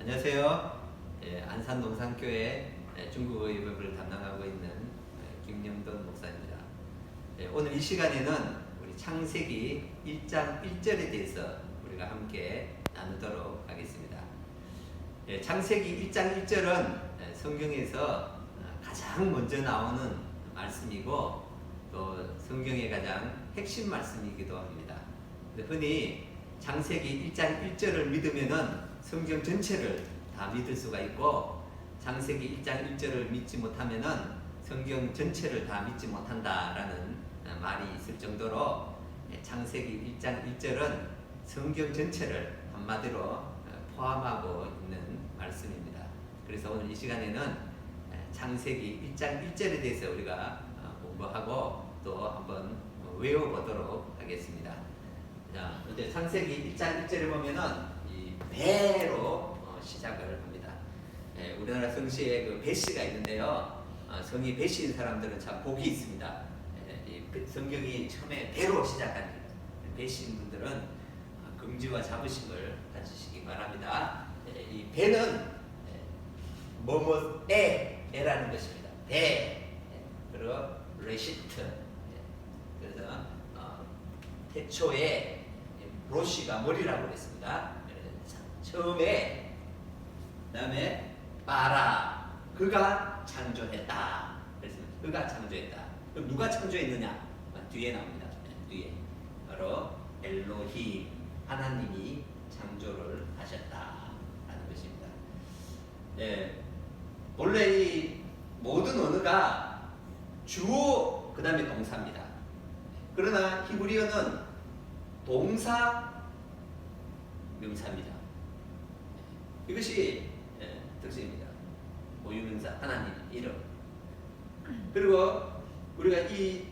안녕하세요. 안산농산교회 중국어 예배를 담당하고 있는 김영돈 목사입니다. 오늘 이 시간에는 우리 창세기 1장 1절에 대해서 우리가 함께 나누도록 하겠습니다. 창세기 1장 1절은 성경에서 가장 먼저 나오는 말씀이고 또 성경의 가장 핵심 말씀이기도 합니다. 흔히 창세기 1장 1절을 믿으면은 성경 전체를 다 믿을 수가 있고, 창세기 1장 1절을 믿지 못하면은 성경 전체를 다 믿지 못한다라는 말이 있을 정도로 창세기 1장 1절은 성경 전체를 한마디로 포함하고 있는 말씀입니다. 그래서 오늘 이 시간에는 창세기 1장 1절에 대해서 우리가 공부하고 또 한번 외워보도록 하겠습니다. 자, 이제 창세기 1장 1절에 보면은 배로 시작을 합니다. 우리나라 성씨에 그 배씨가 있는데요. 성이 배씨인 사람들은 참 복이 있습니다. 성경이 처음에 배로 시작합니다. 배씨인 분들은 긍지와 자부심을 가지시기 바랍니다. 이 배는 뭐뭐에라는 것입니다. 배 그리고 레시트. 그래서 태초에 로시가 머리라고 그랬습니다. 처음에, 그 다음에 바라, 그가 창조했다. 그래서 그가 창조했다. 그럼 누가 창조했느냐? 뒤에 나옵니다. 뒤에 바로 엘로힘, 하나님이 창조를 하셨다라는 것입니다. 원래 이 모든 언어가 주어 그 다음에 동사입니다. 그러나 히브리어는 동사 명사입니다. 이것이 특징입니다. 고유명사 하나님 이름. 그리고 우리가 이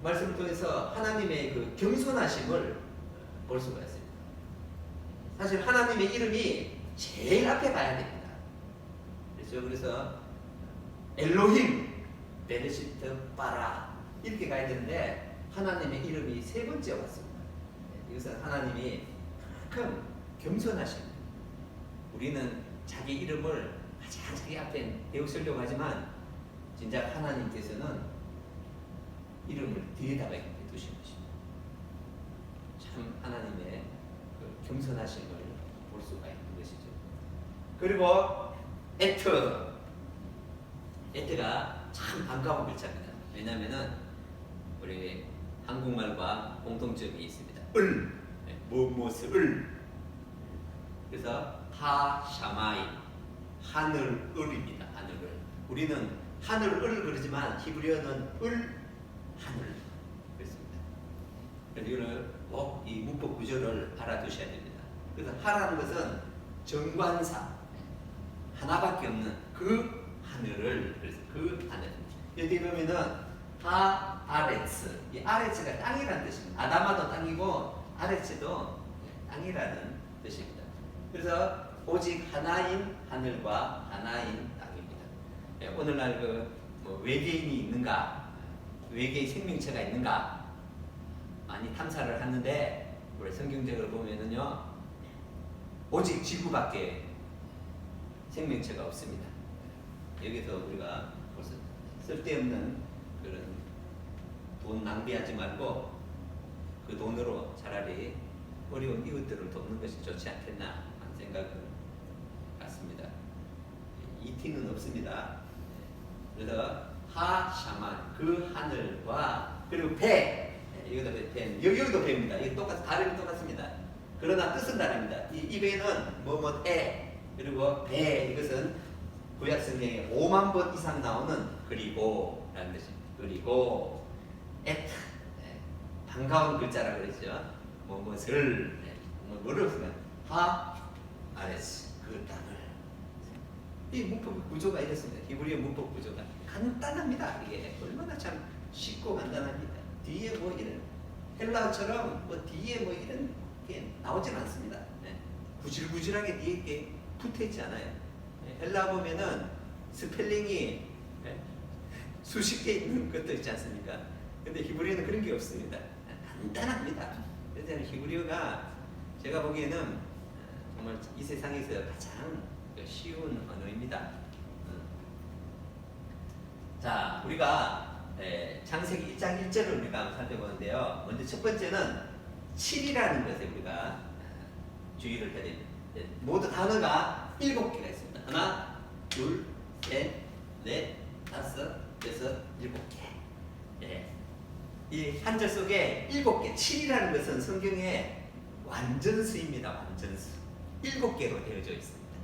말씀을 통해서 하나님의 그 겸손하심을 볼 수가 있습니다. 사실 하나님의 이름이 제일 앞에 가야 됩니다. 그래서 엘로힘, 베르시트, 바라 이렇게 가야 되는데 하나님의 이름이 세 번째 왔습니다. 이것은 하나님이 그만큼 겸손하십니다. 우리는 자기 이름을 가장 자기 앞에 배우시려고 하지만 진짜 하나님께서는 이름을 뒤에다가 두신 것입니다. 참 하나님의 그 겸손하심을 볼 수가 있는 것이죠. 그리고 에트가 참 반가운 글자입니다. 왜냐하면은 우리 한국말과 공통점이 있습니다. 무엇을 그래서 하샤마이 하늘을입니다. 하늘을. 우리는 하늘을 그러지만 히브리어는 하늘 그렇습니다. 이거를 꼭 이 문법 구조를 알아두셔야 됩니다. 그래서 하라는 것은 정관사 하나밖에 없는 그 하늘을, 그래서 그 하늘. 여기 보면은 아레츠, 이 아레츠가 땅이라는 뜻입니다. 아담아도 땅이고 아레츠도 땅이라는 뜻입니다. 그래서 오직 하나인 하늘과 하나인 땅입니다. 오늘날 뭐 외계인이 있는가, 외계인 생명체가 있는가 많이 탐사를 하는데 우리 성경적으로 보면은요 오직 지구밖에 생명체가 없습니다. 여기서 우리가 벌써 쓸데없는 그런 돈 낭비하지 말고 그 돈으로 차라리 어려운 이웃들을 돕는 것이 좋지 않겠나 하는 생각을 갖습니다. 이티는 없습니다. 그래서 하샤만 그 하늘과 그리고 배 여기도 배입니다. 이 발음이 똑같습니다. 그러나 뜻은 다릅니다. 이 배는 뭐뭐에 그리고 배 이것은 구약 성경에 5만 번 이상 나오는 그리고라는 뜻입니다. 그리고 에트 반가운 글자라 그랬죠. 뭐뭇을 뭐를 쓰면 아레스 그 땅을. 이 문법 구조가 이렇습니다. 히브리어 문법 구조가 간단합니다. 이게 얼마나 참 쉽고 간단합니다. 뒤에 뭐 이런 헬라어처럼 뭐 뒤에 뭐 이런 게 나오진 않습니다. 구질구질하게 뒤에 게 붙어있지 않아요. 헬라 보면은 스펠링이 수십 개 있는 것도 있지 않습니까? 근데 히브리어는 그런 게 없습니다. 간단합니다. 그래서 히브리어가 제가 보기에는 정말 이 세상에서 가장 쉬운 언어입니다. 자, 우리가 창세기 1장 1절을 우리가 한번 살펴보는데요. 먼저 첫 번째는 7이라는 것에 우리가 주의를 해야 됩니다. 모두 단어가 7개가 있습니다. 하나, 둘, 셋, 넷, 다섯, 여섯, 7개. 이 한 절 속에 7개, 7이라는 것은 성경의 완전수입니다. 완전수. 7개로 되어져 있습니다.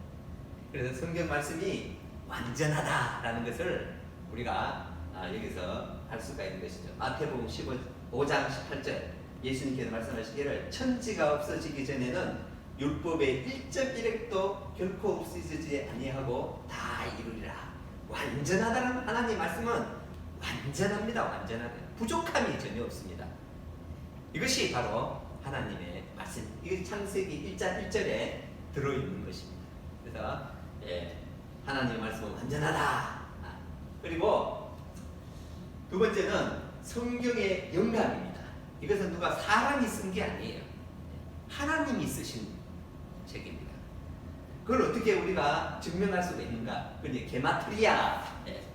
그래서 성경 말씀이 완전하다라는 것을 우리가 여기서 알 수가 있는 것이죠. 마태복음 15장 18절 예수님께서 말씀하시기를 천지가 없어지기 전에는 율법의 1.1획도 결코 없어지지 아니하고 다 이루리라. 완전하다는 하나님의 말씀은 완전합니다. 완전하다. 부족함이 전혀 없습니다. 이것이 바로 하나님의 말씀. 이게 창세기 1장 1절에 들어있는 것입니다. 그래서 하나님의 말씀은 완전하다. 그리고 두 번째는 성경의 영감입니다. 이것은 누가 사람이 쓴 게 아니에요. 하나님이 쓰신 책입니다. 그걸 어떻게 우리가 증명할 수가 있는가? 그게 게마트리아.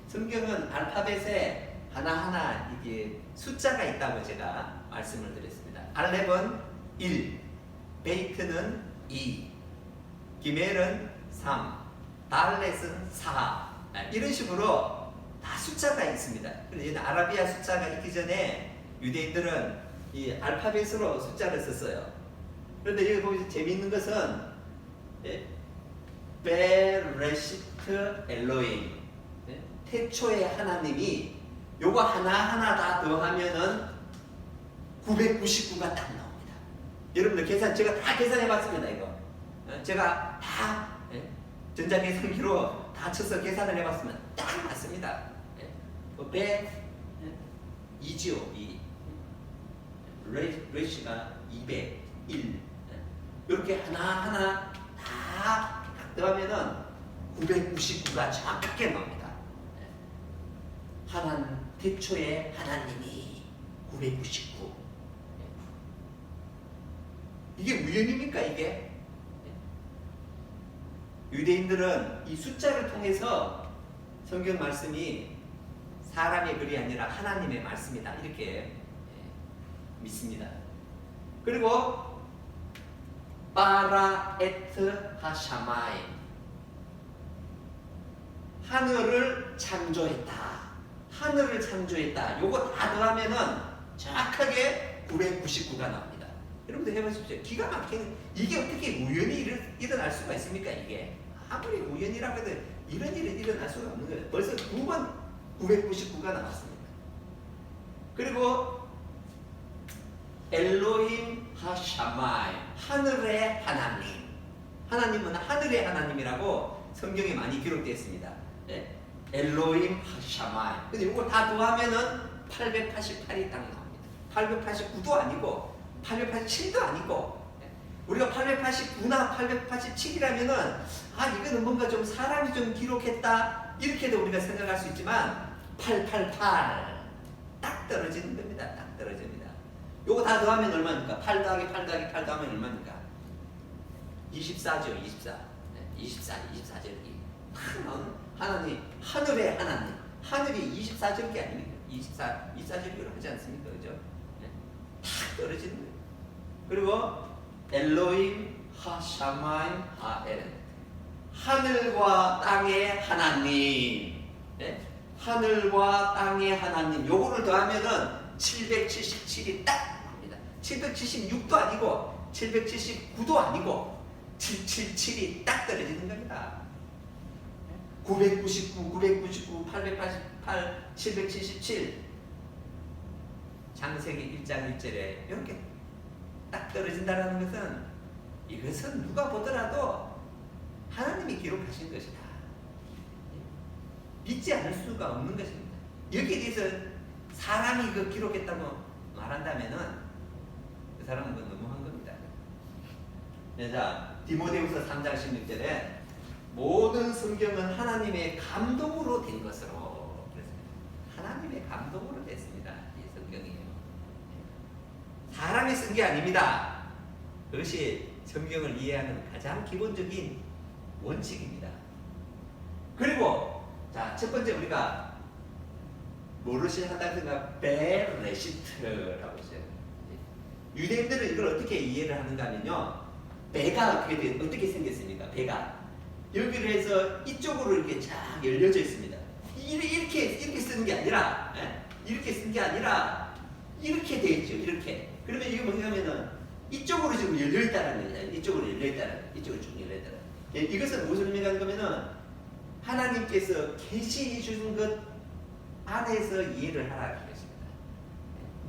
성경은 알파벳에 하나하나 이게 숫자가 있다고 제가 말씀을 드렸습니다. 알렙은 1, 베이트는 2, 기멜은 3, 달렛은 4. 이런 식으로 다 숫자가 있습니다. 그런데 아라비아 숫자가 있기 전에 유대인들은 이 알파벳으로 숫자를 썼어요. 그런데 여기 보면 재미있는 것은 베레시트 엘로임, 태초의 하나님이 요거 하나하나 다 더하면은 999가 딱 나옵니다. 여러분들 제가 다 계산해 봤습니다. 이거 제가 다 전자계산기로 다 쳐서 계산을 해봤으면 딱 맞습니다. 이지요. 이 레시가 201. 이렇게 하나하나 다 더하면은 999가 정확하게 나옵니다. 태초의 하나님이 999. 이게 우연입니까 이게? 유대인들은 이 숫자를 통해서 성경 말씀이 사람의 글이 아니라 하나님의 말씀이다 이렇게 믿습니다. 그리고 바라에트 하샤마이, 하늘을 창조했다. 하늘을 창조했다. 요거 다 더하면은 정확하게 999가 나옵니다. 여러분들 해보십시오. 기가 막히는, 이게 어떻게 우연히 일어날 수가 있습니까? 이게 아무리 우연이라고 해도 이런 일은 일어날 수가 없는 거예요. 벌써 2번 999가 나왔습니다. 그리고 엘로힘 하샤마이, 하늘의 하나님. 하나님은 하늘의 하나님이라고 성경에 많이 기록되어 있습니다. 엘로힘 하샤마이. 근데 이거 다 더하면은 888이 딱 나옵니다. 889도 아니고 887도 아니고, 우리가 889나 887이라면은 이거는 뭔가 좀 사람이 좀 기록했다 이렇게도 우리가 생각할 수 있지만 888 딱 떨어지는 겁니다. 딱 떨어집니다. 요거 다 더하면 얼마입니까? 8 더하기 8 더하기 8 더하면 얼마입니까? 24죠. 24절기. 하나님, 하늘의 하나님. 하늘이 24절기 아닙니까? 24절기로 하지 않습니까? 그죠? 탁 떨어지는 거예요. 그리고 엘로힘 하샤마이 하에렌, 하늘과 땅의 하나님. 하늘과 땅의 하나님. 요거를 더하면은 777이 딱 나옵니다. 776도 아니고 779도 아니고 777이 딱 떨어지는 겁니다. 999, 999, 888, 777. 창세기 1장 1절에 이렇게 딱 떨어진다는 것은, 이것은 누가 보더라도 하나님이 기록하신 것이다. 믿지 않을 수가 없는 것입니다. 여기에 대해서 사람이 그 기록했다고 말한다면은 그 사람은 그건 너무한 겁니다. 자, 디모데후서 3장 16절에 모든 성경은 하나님의 감동으로 된 것으로, 하나님의 감동으로 됐습니다. 이 성경이에요. 사람이 쓴 게 아닙니다. 그것이 성경을 이해하는 가장 기본적인 원칙입니다. 그리고 자, 첫 번째 우리가 뭐를 시작한다는 생각? 베레시트라고 했어요. 유대인들은 이걸 어떻게 이해를 하는가 하면요, 배가 어떻게 생겼습니까? 배가 여기를 해서 이쪽으로 이렇게 쫙 열려져 있습니다. 이렇게 쓰는 게 아니라, 이렇게 쓴 게 아니라 이렇게 돼 있죠. 이렇게. 그러면 이게 뭐냐면은 이쪽으로 지금 열려 있다는 거예요. 이쪽으로 열려 있다는, 이쪽으로 쭉 열려 있다는. 이것은 무슨 의미가 있는 거면은 하나님께서 계시해 주신 것 안에서 이해를 하라고 했습니다.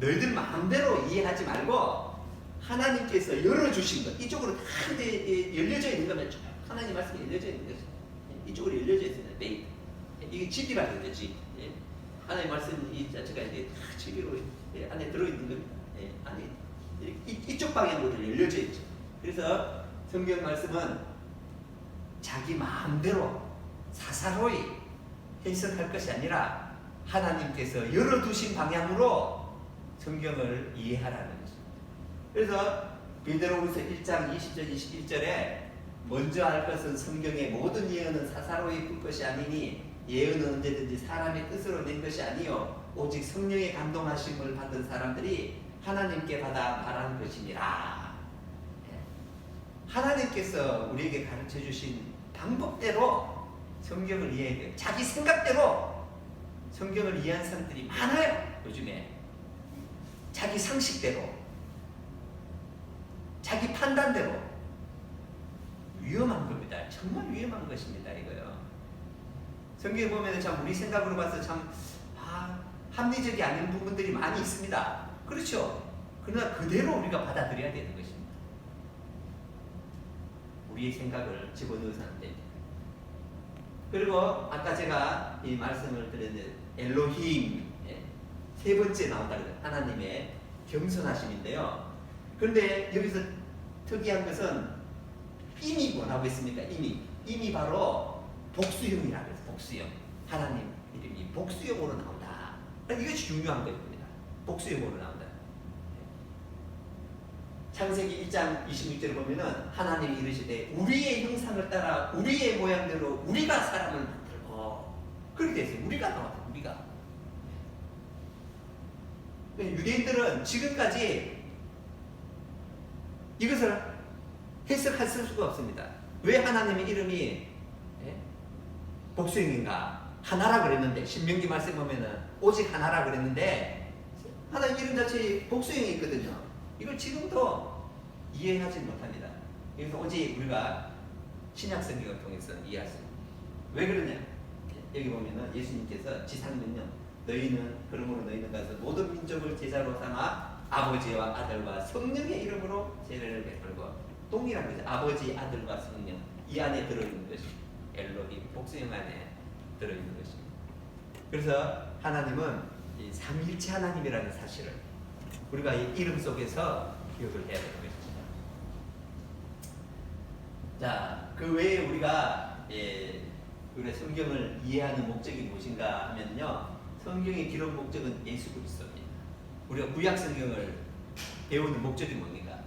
너희들 마음대로 이해하지 말고 하나님께서 열어주신 것, 이쪽으로 다 열려져 있는 거면 하나님 말씀이 열려져 있는 거죠. 이쪽으로 열려져 있습니다. 베이트. 이게 집이라는 거죠. 집. 하나님 말씀 이 자체가 이제 다 집으로 안에 들어있는 겁니다. 안에 이쪽 방향으로 열려져 있죠. 그래서 성경 말씀은 자기 마음대로 사사로이 해석할 것이 아니라 하나님께서 열어두신 방향으로 성경을 이해하라는 것입니다. 그래서 베드로후서 1장 20절 21절에 먼저 할 것은 성경의 모든 예언은 사사로이 풀 것이 아니니 예언은 언제든지 사람의 뜻으로 낸 것이 아니요 오직 성령의 감동하심을 받은 사람들이 하나님께 받아 말한 것이니라. 하나님께서 우리에게 가르쳐 주신 방법대로 성경을 이해해야 돼요. 자기 생각대로 성경을 이해한 사람들이 많아요. 요즘에 자기 상식대로, 자기 판단대로. 위험한 겁니다. 정말 위험한 것입니다. 이거요. 성경에 보면 참 우리 생각으로 봐서 참 합리적이 아닌 부분들이 많이 있습니다. 그렇죠. 그러나 그대로 우리가 받아들여야 되는 것입니다. 우리의 생각을 집어넣어서 안 됩니다. 그리고 아까 제가 이 말씀을 드렸는데 엘로힘 세 번째 나온다 그래요. 하나님의 겸손하심인데요. 그런데 여기서 특이한 것은 임이 뭐라고 했습니까? 임이 바로 복수형이라고 해서 복수형. 하나님 이름이 복수형으로 나온다. 이것이 중요한 겁니다. 복수형으로 나온다. 창세기 1장 26절을 보면은 하나님이 이르시되 우리의 형상을 따라 우리의 모양대로 우리가 사람을 만들고 그렇게 됐어요. 우리가 나왔다. 우리가. 유대인들은 지금까지 이것을 해석할 수가 없습니다. 왜 하나님의 이름이 복수형인가? 하나라 그랬는데 신명기 말씀 보면은 오직 하나라 그랬는데 하나님 이름 자체에 복수형이 있거든요. 이걸 지금도 이해하지 못합니다. 그래서 오직 우리가 신약 성경을 통해서 이해할 수 있습니다. 왜 그러냐? 여기 보면은 예수님께서 지상명령 너희는 그러므로 너희는 가서 모든 민족을 제자로 삼아 아버지와 아들과 성령의 이름으로 세례를 베풀고 동일한 거죠. 아버지, 아들과 성령 이 안에 들어있는 것이 엘로힘 복수형 안에 들어있는 것입니다. 그래서 하나님은 이 삼위일체 하나님이라는 사실을 우리가 이 이름 속에서 기억을 해야 되는 것입니다. 자, 그 외에 우리가 성경을 이해하는 목적이 무엇인가 하면요, 성경의 기록 목적은 예수 그리스도입니다. 우리가 구약 성경을 배우는 목적이 뭡니까?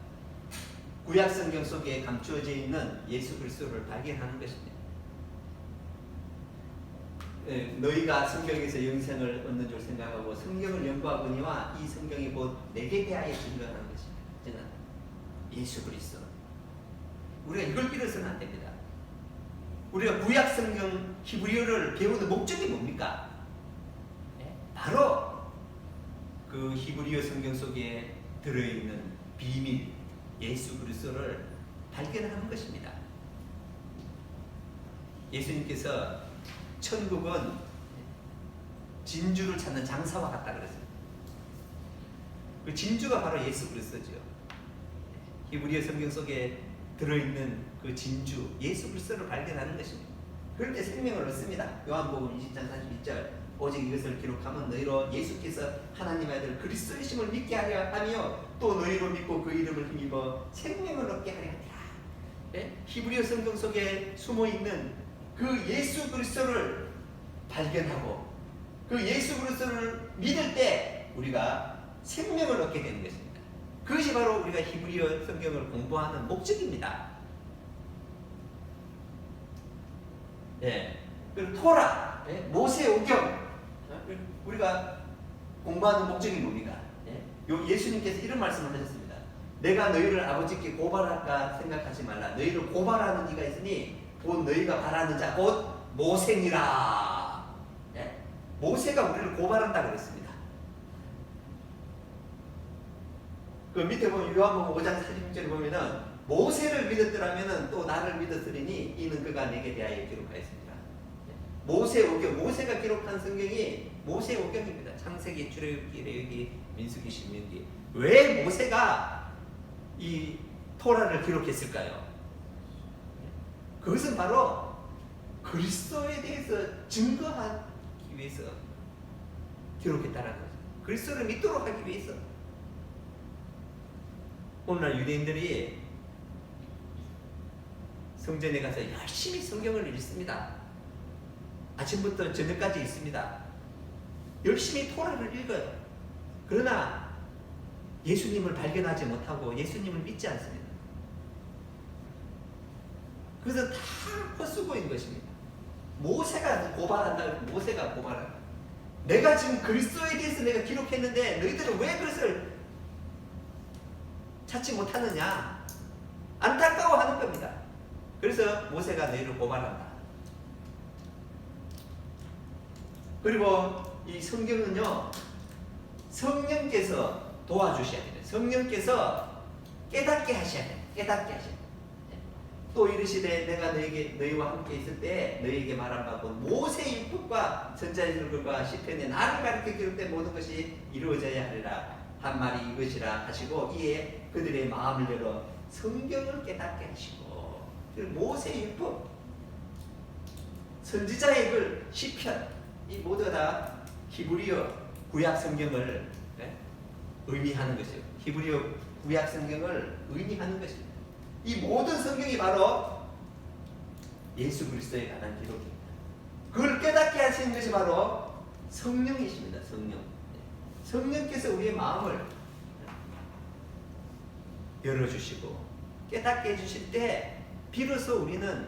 구약 성경 속에 감추어져 있는 예수 그리스도를 발견하는 것입니다. 너희가 성경에서 영생을 얻는 줄 생각하고 성경을 연구하거니와 이 성경이 곧 내게 대하여 증거하는 것입니다. 저는 예수 그리스도. 우리가 이걸 잃어서는 안 됩니다. 우리가 구약 성경 히브리어를 배우는 목적이 뭡니까? 바로 그 히브리어 성경 속에 들어있는 비밀 예수 그리스도를 발견하는 것입니다. 예수님께서 천국은 진주를 찾는 장사와 같다 그랬어요. 그 진주가 바로 예수 그리스도죠. 히브리어 성경 속에 들어있는 그 진주 예수 그리스도를 발견하는 것입니다. 그럴 때 생명을 얻습니다. 요한복음 20장 41절 오직 이것을 기록하면 너희로 예수께서 하나님의 아들 그리스도이심을 믿게 하려 하며 또 너희로 믿고 그 이름을 힘입어 생명을 얻게 하려 하리라. 히브리어 성경 속에 숨어있는 그 예수 그리스도를 발견하고 그 예수 그리스도를 믿을 때 우리가 생명을 얻게 되는 것입니다. 그것이 바로 우리가 히브리어 성경을 공부하는 목적입니다. 예. 그리고 토라, 예? 모세오경, 우리가 공부하는 목적이 뭡니까? 예? 예수님께서 이런 말씀을 하셨습니다. 내가 너희를 아버지께 고발할까 생각하지 말라. 너희를 고발하는 이가 있으니 곧 너희가 바라는 자 곧 모세니라. 예? 모세가 우리를 고발한다 그랬습니다. 그 밑에 보면 요한복음 5장 46절에 보면은 모세를 믿었더라면은 또 나를 믿었으리니 이는 그가 내게 대하여 기록하였습니다. 모세오경, 모세가 기록한 성경이 모세오경입니다. 창세기, 출애굽기, 레위기, 민수기, 신명기. 왜 모세가 이 토라를 기록했을까요? 그것은 바로 그리스도에 대해서 증거하기 위해서 기록했다는 거죠. 그리스도를 믿도록 하기 위해서. 오늘날 유대인들이 성전에 가서 열심히 성경을 읽습니다. 아침부터 저녁까지 읽습니다. 열심히 토라를 읽어요. 그러나 예수님을 발견하지 못하고 예수님을 믿지 않습니다. 그래서 다 헛수고인 것입니다. 모세가 고발한다. 모세가 고발한다. 내가 지금 그리스도에 대해서 내가 기록했는데 너희들은 왜 그것을 찾지 못하느냐? 안타까워하는 겁니다. 그래서 모세가 너희를 고발한다. 그리고 이 성경은요, 성령께서 도와주셔야 돼요. 성령께서 깨닫게 하셔야 돼요. 깨닫게 하셔야 돼요. 또 이르시되 내가 너희와 함께 있을 때 너희에게 말한 바 곧 모세의 율법과 선지자의 글과 시편에 나를 가리켜 기록된 모든 것이 이루어져야 하리라 한 말이 이것이라 하시고 이에 그들의 마음을 열어 성경을 깨닫게 하시고 모세의 율법, 선지자의 글, 시편 이 모두 다 히브리어 구약 성경을 의미하는 것이에요. 히브리어 구약 성경을 의미하는 것입니다. 이 모든 성경이 바로 예수 그리스도에 관한 기록입니다. 그걸 깨닫게 하시는 것이 바로 성령이십니다. 성령. 성령께서 우리의 마음을 열어주시고 깨닫게 해주실 때 비로소 우리는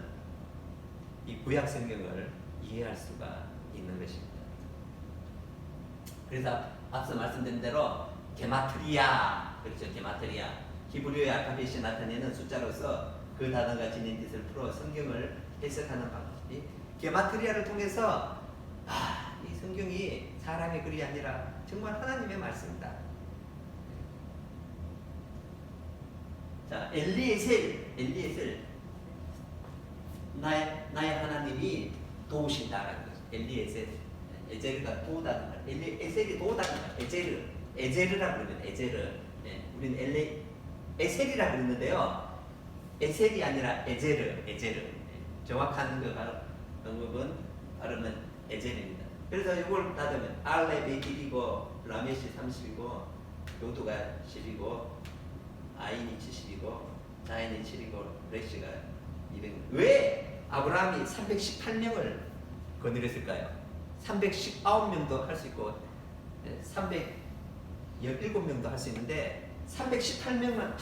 이 구약 성경을 이해할 수가 있는 것입니다. 그래서 앞서 말씀드린 대로 게마트리아, 그렇죠? 게마트리아. 히브리어의 알파벳이 나타내는 숫자로서 그 단어가 지닌 뜻을 풀어 성경을 해석하는 방법이 게마트리아를 통해서 이 성경이 사람의 글이 아니라 정말 하나님의 말씀이다. 자, 엘리에셀 나의 하나님이 도우신다라는 거죠. 엘리에셀, 에제르가 도우다는 말. 에셀이 도우다는 말. 에제르라고 그러면 에제르. 우리는 에셀이라고 그러는데요. 에셀이 아니라 에제르. 정확한 방법은 발음은 에제르입니다. 그래서 이걸 따르면 알레 100이고 라메시 30이고 요두가 10이고 아인이 70이고 자인이 7이고 레시가 200. 왜 아브라함이 318명을 거느렸을까요? 319명도 할 수 있고 317명도 할 수 있는데 318명만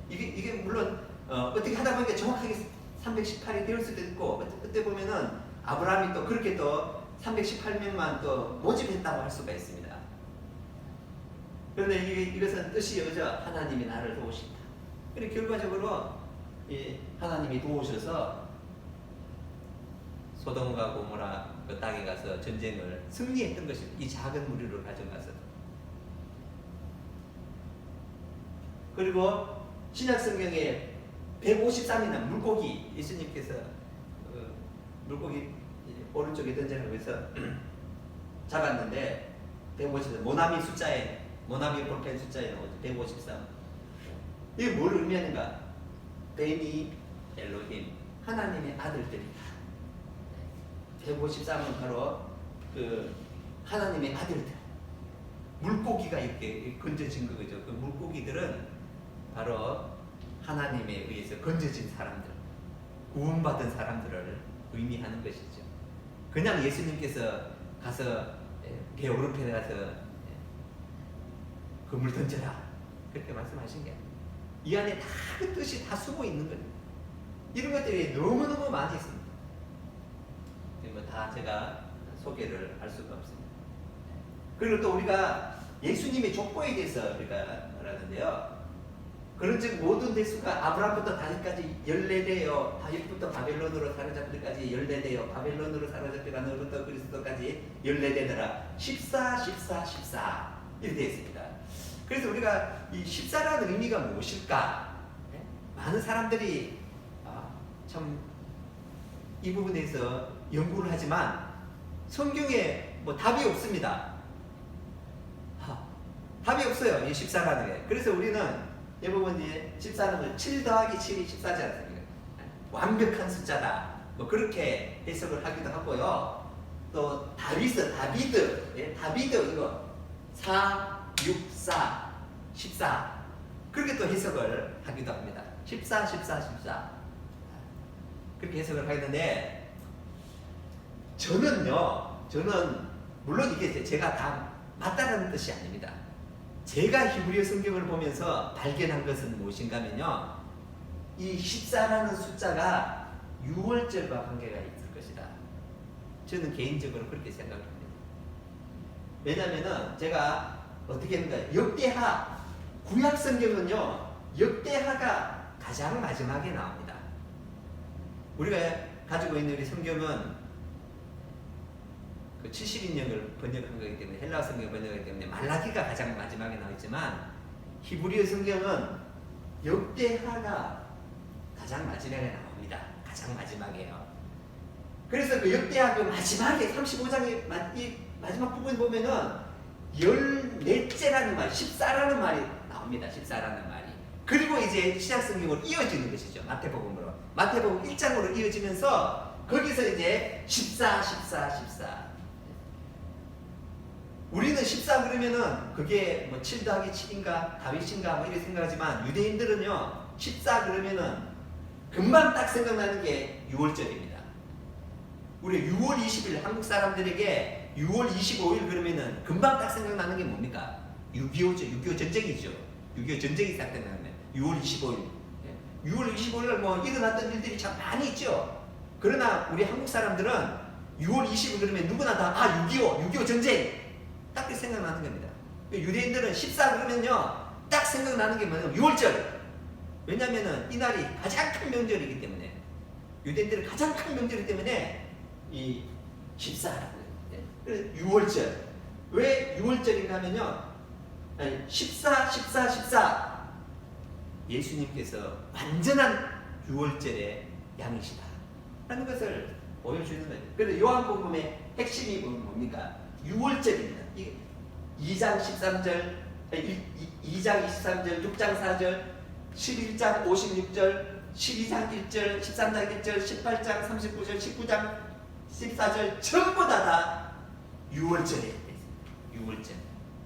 이게 물론 어떻게 하다 보니까 정확하게 318이 되올 수도 있고 그때 보면은 아브라함이 또 그렇게 또 318명만 또 모집했다고 할 수가 있습니다. 그런데 이것은 뜻이 여기서 하나님이 나를 도우신다. 그리고 결과적으로 하나님이 도우셔서 소돔과 고모라 그 땅에 가서 전쟁을 승리했던 것입니다. 이 작은 무리를 가져가서. 그리고 신약성경에 153이나 물고기 예수님께서 물고기 오른쪽에 던지라고 해서 잡았는데 153 모나미 볼펜 숫자에 나오죠. 153. 이게 뭘 의미하는가? 베니 엘로힘 하나님의 아들들이다. 153은 바로 그 하나님의 아들들. 물고기가 이렇게 건져진 거죠. 그 물고기들은 바로 하나님에 의해서 건져진 사람들, 구원받은 사람들을 의미하는 것이죠. 그냥 예수님께서 가서 배 오른편에 가서 그물 던져라. 그렇게 말씀하신 게 이 안에 다 그 뜻이 다 숨어 있는 거예요. 이런 것들이 너무너무 많이 있습니다. 뭐 다 제가 소개를 할 수가 없습니다. 그리고 또 우리가 예수님의 족보에 대해서 우리가 말하는데요. 그런즉 모든 대수가 아브라함부터 다윗까지 14대요. 다윗부터 바벨론으로 사로잡힐 때까지 14대요. 바벨론으로 사로잡힐 때로부터 그리스도까지 14대더라. 14, 14, 14 이렇게 되어 있습니다. 그래서 우리가 이 14라는 의미가 무엇일까? 네? 많은 사람들이 참 이 부분에서 연구를 하지만 성경에 뭐 답이 없습니다. 답이 없어요. 이 14라는 게. 그래서 우리는 대부분 이제 14는 7 더하기 7이 14지 않습니까? 완벽한 숫자다. 뭐 그렇게 해석을 하기도 하고요. 또 다비드 이거 4, 6, 4, 14 그렇게 또 해석을 하기도 합니다. 14, 14, 14 그렇게 해석을 하겠는데 저는 물론 이게 제가 다 맞다라는 뜻이 아닙니다. 제가 히브리어 성경을 보면서 발견한 것은 무엇인가 하면요. 이 14라는 숫자가 6월절과 관계가 있을 것이다. 저는 개인적으로 그렇게 생각합니다. 왜냐하면 제가 어떻게 했는가 역대하 구약 성경은요. 역대하가 가장 마지막에 나옵니다. 우리가 가지고 있는 우리 성경은 그 70인역을 번역한 거기 때문에 헬라어 성경을 번역하기 때문에 말라기가 가장 마지막에 나와있지만 히브리어 성경은 역대하가 가장 마지막에 나옵니다. 가장 마지막에요. 그래서 그 역대하 그 마지막에 35장의 이 마지막 부분 보면은 14째라는 말, 14라는 말이 나옵니다. 14라는 말이. 그리고 이제 신약 성경으로 이어지는 것이죠. 마태복음으로. 마태복음 1장으로 이어지면서 거기서 이제 14, 14, 14 우리는 14 그러면은 그게 뭐 7 더하기 7인가 다윗인가 뭐 이렇게 생각하지만 유대인들은요 14 그러면은 금방 딱 생각나는 게 6월절입니다. 우리 6월 20일 한국 사람들에게 6월 25일 그러면은 금방 딱 생각나는 게 뭡니까? 6.25죠. 6.25 전쟁이죠. 6.25 전쟁이 시작된다는 거예요. 6월 25일. 6월 25일 뭐 일어났던 일들이 참 많이 있죠. 그러나 우리 한국 사람들은 6월 20일 그러면 누구나 다 6.25 전쟁 딱 생각나는 겁니다. 유대인들은 14 그러면요 딱 생각나는 게 뭐냐면 6월절. 왜냐면은 이날이 가장 큰 명절이기 때문에 유대인들은 가장 큰 명절이기 때문에 이 14라고 해요. 그래서 6월절. 왜 6월절인가 하면요 14, 14, 14 예수님께서 완전한 6월절의 양이시다 라는 것을 보여주는 거예요. 그래서 요한복음의 핵심이 뭡니까? 6월절입니다. 2장 13절, 2장 23절, 6장 4절, 11장 56절, 12장 1절, 13장 1절, 18장 39절, 19장 14절 전부 다 6월절이에요. 6월절.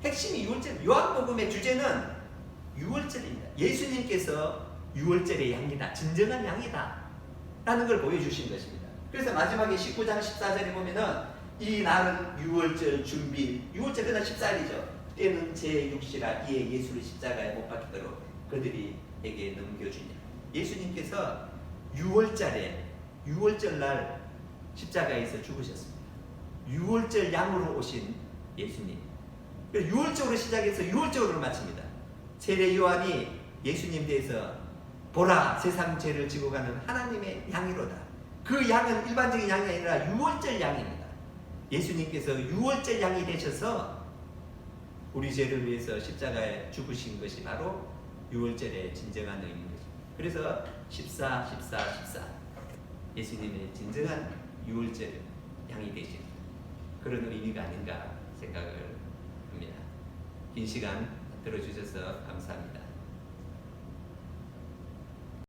핵심이 6월절. 요한복음의 주제는 6월절입니다. 예수님께서 6월절의 양이다. 진정한 양이다. 라는 걸 보여주신 것입니다. 그래서 마지막에 19장 14절에 보면은 이 날은 6월절 준비 6월절 그날 14일이죠. 때는 제6시라 이에 예수를 십자가에 못 박히도록 그들이에게 넘겨주냐. 예수님께서 6월절 날 십자가에서 죽으셨습니다. 6월절 양으로 오신 예수님. 6월절으로 시작해서 6월절으로 마칩니다. 세례 요한이 예수님 대해서 보라 세상 죄를 지고 가는 하나님의 양이로다. 그 양은 일반적인 양이 아니라 6월절 양입니다. 예수님께서 6월절 양이 되셔서 우리 죄를 위해서 십자가에 죽으신 것이 바로 6월절의 진정한 의미입니다. 그래서 14, 14, 14 예수님의 진정한 6월절 양이 되신 그런 의미가 아닌가 생각을 합니다. 긴 시간 들어주셔서 감사합니다.